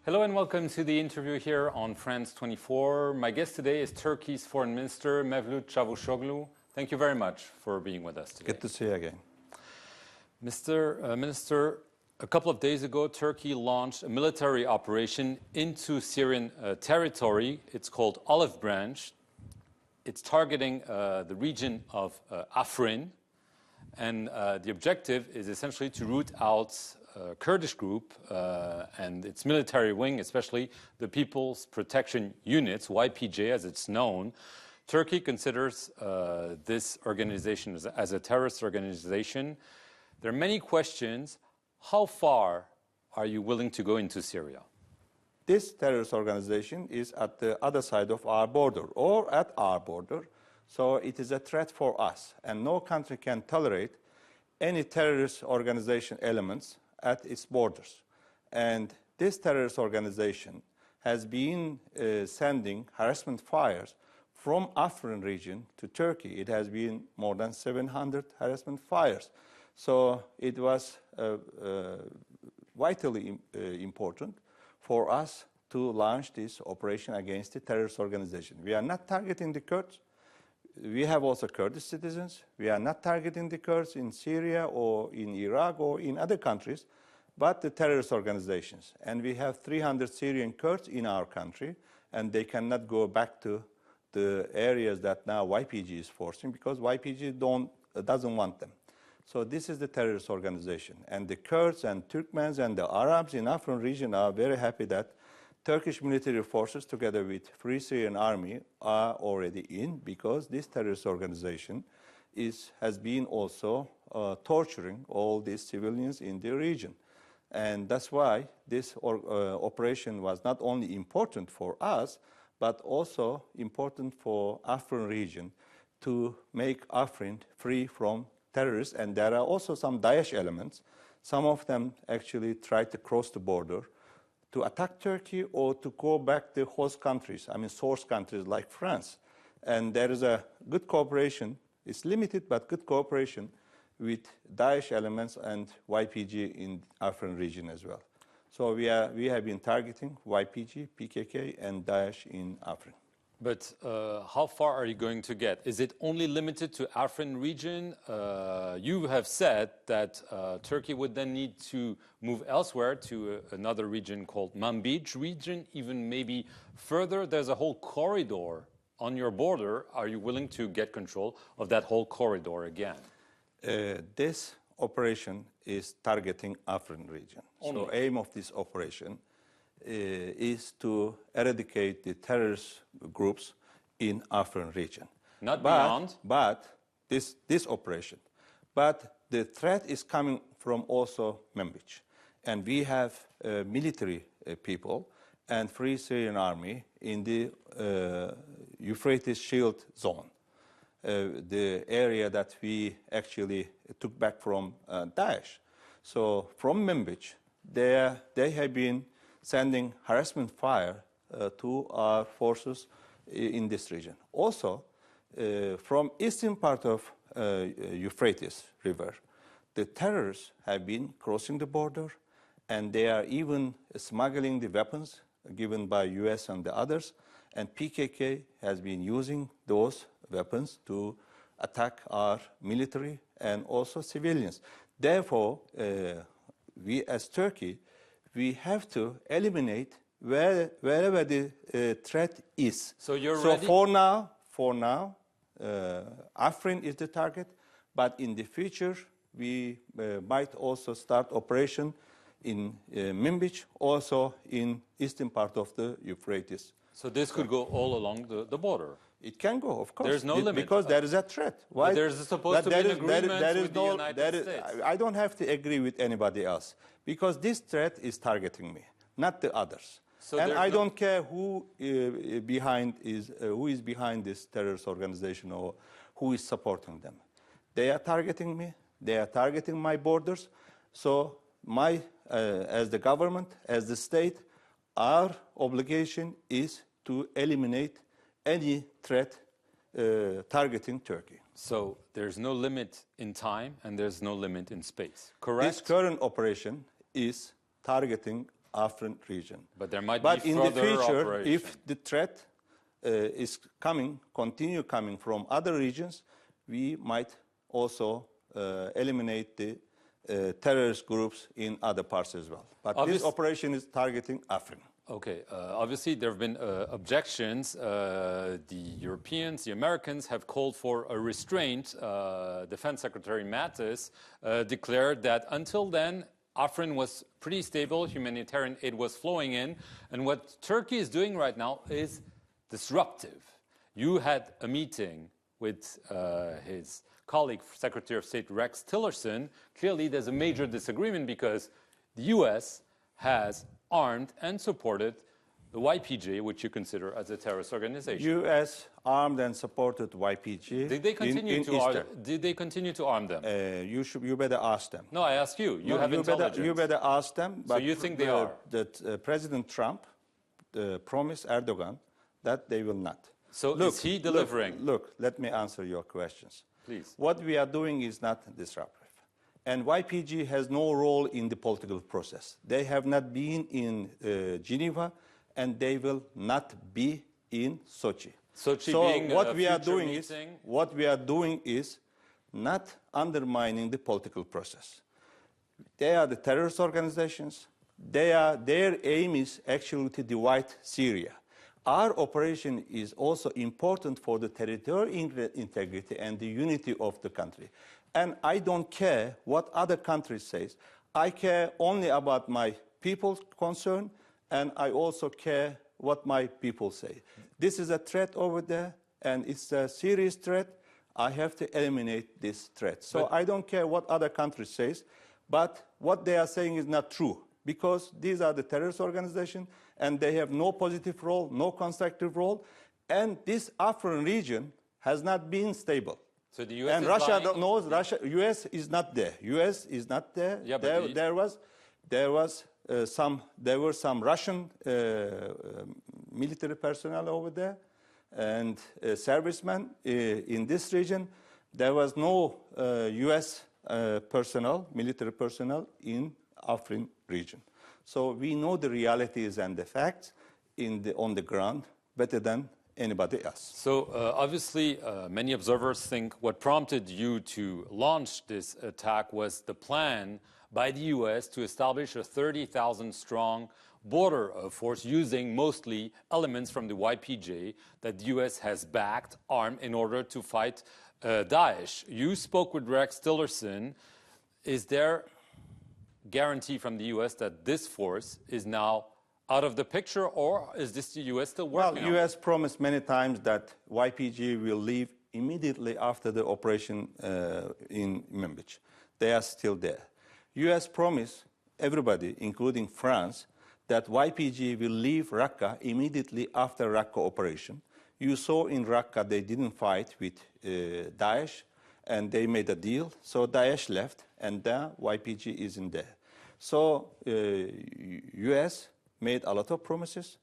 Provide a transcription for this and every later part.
Hello and welcome to the interview here on France 24. My guest today is Turkey's Foreign Minister Mevlüt Cavusoglu. Thank you very much for being with us today. Good to see you again. Mr. Minister, a couple of days ago, Turkey launched a military operation into Syrian territory. It's called Olive Branch. It's targeting the region of Afrin. And the objective is essentially to root out Kurdish group and its military wing, especially the People's Protection Units, YPG as it's known. Turkey considers this organization as a terrorist organization. There are many questions. How far are you willing to go into Syria? This terrorist organization is at the other side of our border or at our border. So it is a threat for us. And no country can tolerate any terrorist organization elements at its borders. And this terrorist organization has been sending harassment fires from Afrin region to Turkey. It has been more than 700 harassment fires. So it was vitally important for us to launch this operation against the terrorist organization. We are not targeting the Kurds. We have also Kurdish citizens. We are not targeting the Kurds in Syria or in Iraq or in other countries, but the terrorist organizations. And we have 300 Syrian Kurds in our country, and they cannot go back to the areas that now YPG is forcing because YPG doesn't want them. So this is the terrorist organization. And the Kurds and Turkmens and the Arabs in Afrin region are very happy that Turkish military forces, together with Free Syrian Army, are already in because this terrorist organization has been also torturing all these civilians in the region. And that's why this operation was not only important for us, but also important for Afrin region to make Afrin free from terrorists. And there are also some Daesh elements. Some of them actually tried to cross the border to attack Turkey or to go back to host countries, source countries like France. And there is a good cooperation, it's limited, but good cooperation with Daesh elements and YPG in Afrin region as well. So we have been targeting YPG, PKK, and Daesh in Afrin. But how far are you going to get? Is it only limited to Afrin region? You have said that Turkey would then need to move elsewhere to another region called Manbij region, even maybe further. There's a whole corridor on your border. Are you willing to get control of that whole corridor again? This operation is targeting Afrin region. Only. So aim of this operation is to eradicate the terrorist groups in Afrin region. Not beyond? But this operation. But the threat is coming from also Manbij. And we have military people and Free Syrian Army in the Euphrates shield zone, the area that we actually took back from Daesh. So from Manbij, they have been sending harassment fire to our forces in this region. Also, from eastern part of Euphrates River, the terrorists have been crossing the border, and they are even smuggling the weapons given by US and the others, and PKK has been using those weapons to attack our military and also civilians. Therefore, we as Turkey, we have to eliminate wherever the threat is. So you're so ready? For now, Afrin is the target, but in the future, we might also start operation in Manbij, also in eastern part of the Euphrates. So this could go all along the border? It can go, of course. There's no limit. Because there is a threat. Why? But there's supposed to be an agreement with the United States. I don't have to agree with anybody else, because this threat is targeting me, not the others. So and I don't care who is behind this terrorist organization or who is supporting them. They are targeting me. They are targeting my borders. So as the government, as the state, our obligation is to eliminate any threat targeting Turkey. So there's no limit in time and there's no limit in space, correct? This current operation is targeting Afrin region. But there might But be in the further future, operations. if the threat is continue coming from other regions, we might also eliminate the terrorist groups in other parts as well. But this operation is targeting Afrin. Okay, obviously there have been objections. The Europeans, the Americans have called for a restraint. Defense Secretary Mattis declared that until then, Afrin was pretty stable, humanitarian aid was flowing in, and what Turkey is doing right now is disruptive. You had a meeting with his colleague, Secretary of State Rex Tillerson. Clearly there's a major disagreement because the US has armed and supported the YPG, which you consider as a terrorist organization. U.S. armed and supported YPG. Did they continue to arm them? You better ask them. No, I ask you. You have intelligence. You better ask them. So you think they are? That President Trump promised Erdogan that they will not. So is he delivering? Look, let me answer your questions. Please. What we are doing is not disruptive. And YPG has no role in the political process. They have not been in Geneva, and they will not be in Sochi. Sochi so being what we are doing is not undermining the political process. They are the terrorist organizations. Their aim is actually to divide Syria. Our operation is also important for the territorial integrity and the unity of the country. And I don't care what other countries say. I care only about my people's concern, and I also care what my people say. This is a threat over there, and it's a serious threat. I have to eliminate this threat. So I don't care what other countries say, but what they are saying is not true, because these are the terrorist organizations, and they have no positive role, no constructive role, and this Afrin region has not been stable. So the US and Russia knows US is not there. US is not there. Yeah, there were some Russian military personnel over there and servicemen in this region. There was no US personnel, military personnel in Afrin region. So we know the realities and the facts on the ground better than anybody else. So obviously many observers think what prompted you to launch this attack was the plan by the US to establish a 30,000 strong border force using mostly elements from the YPG that the US has backed, armed in order to fight Daesh. You spoke with Rex Tillerson. Is there guarantee from the US that this force is now out of the picture, or is this the US still working on? Well, US promised many times that YPG will leave immediately after the operation in Manbij. They are still there. US promised everybody, including France, that YPG will leave Raqqa immediately after Raqqa operation. You saw in Raqqa they didn't fight with Daesh, and they made a deal. So Daesh left, and now YPG isn't there. So US made a lot of promises,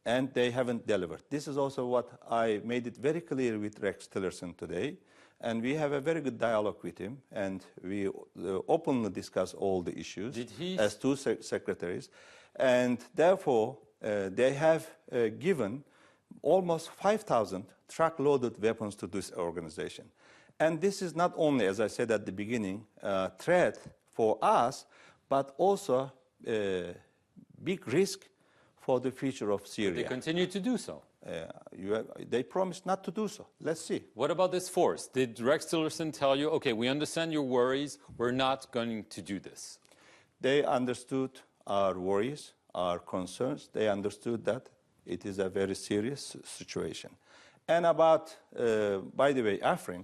and they haven't delivered. This is also what I made it very clear with Rex Tillerson today, and we have a very good dialogue with him, and we openly discuss all the issues as two secretaries, and therefore they have given almost 5,000 truck-loaded weapons to this organization. And this is not only, as I said at the beginning, a threat for us, but also big risk for the future of Syria. But they continue to do so. They promised not to do so. Let's see. What about this force? Did Rex Tillerson tell you, okay, we understand your worries, we're not going to do this? They understood our worries, our concerns. They understood that it is a very serious situation. And about, by the way, Afrin,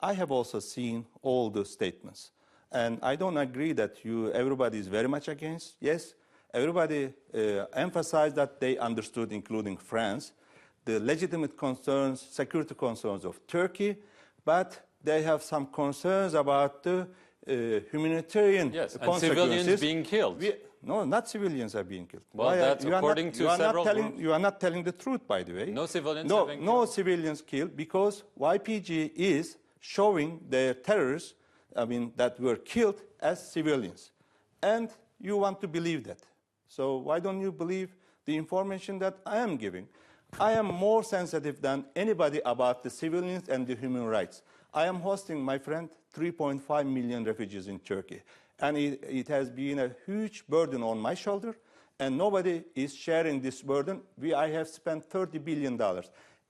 I have also seen all the statements. And I don't agree that everybody is very much against. Yes, everybody emphasized that they understood, including France, the legitimate concerns, security concerns of Turkey, but they have some concerns about the humanitarian consequences. And civilians being killed. No, not civilians are being killed. Well, that's according to several groups. You are not telling the truth, by the way. No civilians have been killed? No civilians killed, because YPG is showing their terrorists, that were killed as civilians. And you want to believe that. So why don't you believe the information that I am giving? I am more sensitive than anybody about the civilians and the human rights. I am hosting, my friend, 3.5 million refugees in Turkey. And it has been a huge burden on my shoulder, and nobody is sharing this burden. I have spent $30 billion.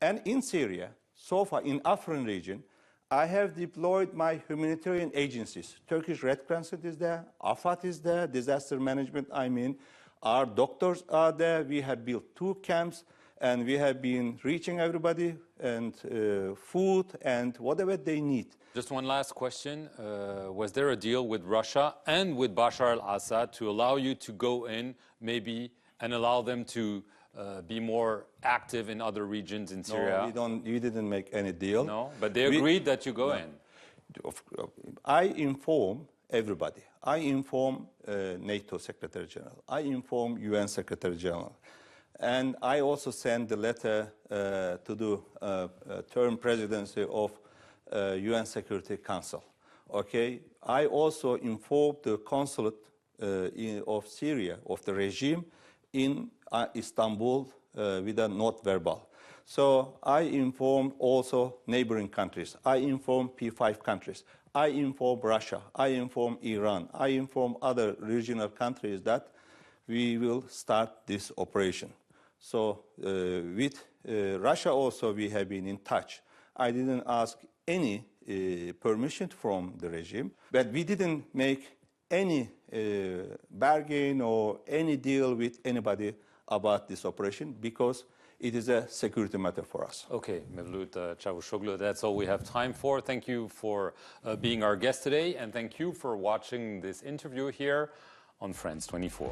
And in Syria, so far in Afrin region, I have deployed my humanitarian agencies. Turkish Red Crescent is there, Euphrates is there, disaster management, our doctors are there. We have built 2 camps, and we have been reaching everybody and food and whatever they need. Just one last question. Was there a deal with Russia and with Bashar al-Assad to allow you to go in maybe and allow them to be more active in other regions in Syria? No, we didn't make any deal. No, but they agreed that you go in. I inform everybody. I inform NATO Secretary General. I inform UN Secretary General. And I also sent the letter to the term presidency of UN Security Council. Okay, I also informed the consulate of Syria, of the regime, in Istanbul with a note verbal. So I informed also neighboring countries. I informed P5 countries. I informed Russia. I informed Iran. I informed other regional countries that we will start this operation. So with Russia also we have been in touch. I didn't ask any permission from the regime, but we didn't make any bargain or any deal with anybody about this operation because it is a security matter for us. Okay, Mevlüt Cavusoglu, that's all we have time for. Thank you for being our guest today, and thank you for watching this interview here on France 24.